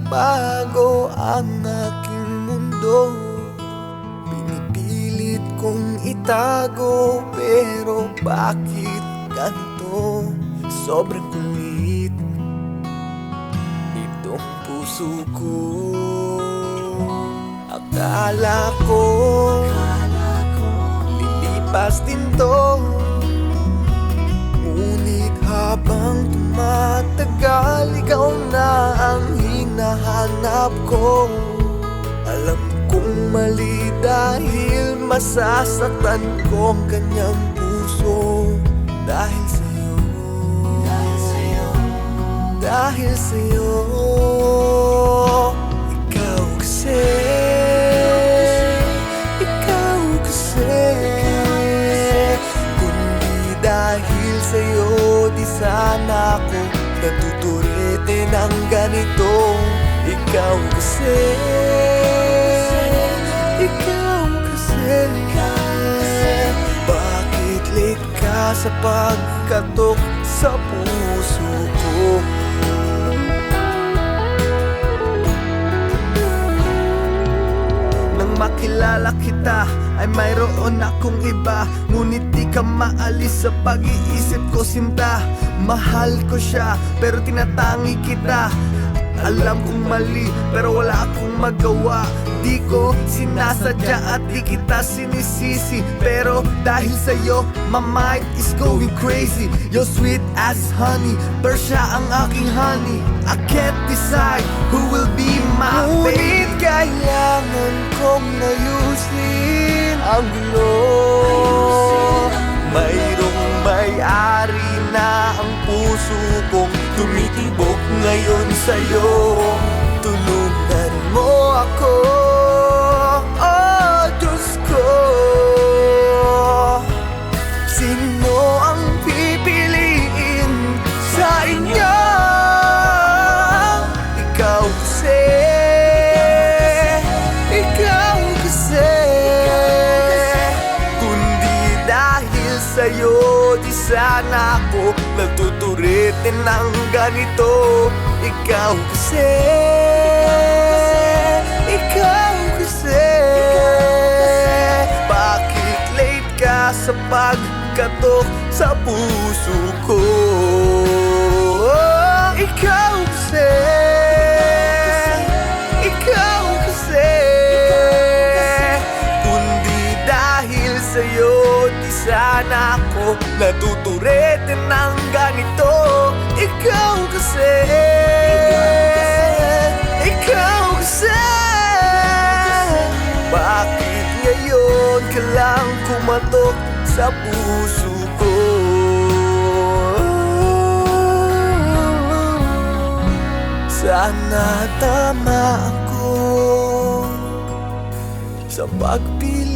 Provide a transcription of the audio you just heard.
bago ang aking mundo. Pinipilit kong itago, pero bakit ganito? Sobrang kulit nitong puso ko. Akala ko lilipas din to, ngunit habang tumatagal, ikaw na ang hinahanap ko. Alam kong mali dahil masasaktan ko ang kanyang puso. Dahil sa'yo, dahil sa'yo, ikaw kasi, ikaw kasi. Kundi dahil sa'yo, di sana ako natuturete ng ganito. Ikaw kasi, ikaw kasi. Bakit late ka sa pagkatok sa puso ko? Nang makilala kita ay mayroon akong iba, ngunit di ka maalis sa pag-iisip ko, sinta. Mahal ko siya pero tinatangi kita. Alam kong mali pero wala akong magawa. Di ko sinasadya at di kita sinisisi, pero dahil sa'yo, my mind is going crazy. You're sweet as honey, pero siya ang aking honey. I can't decide who will be my baby. Ngunit kailangan kong ayusin ang gulo. Mayroong may-ari na ang puso kong tumitibok ngayon sa'yo. Tulungan mo ako, oh Diyos ko. Sino ang pipiliin sa inyo? Ikaw kasi, ikaw kasi. Kundi dahil sa'yo, di sana ako natuturete ng ganito. Ikaw kasi, ikaw kasi. Bakit late ka sa pagkatok sa puso ko? Ikaw kasi, ikaw kasi. Kundi dahil sa'yo, di sana ako natuturete ng ganito. Ikaw kasi, ikaw kasi. Bakit ngayon ka lang kumatok sa puso ko? Sana tama ako sa pagpili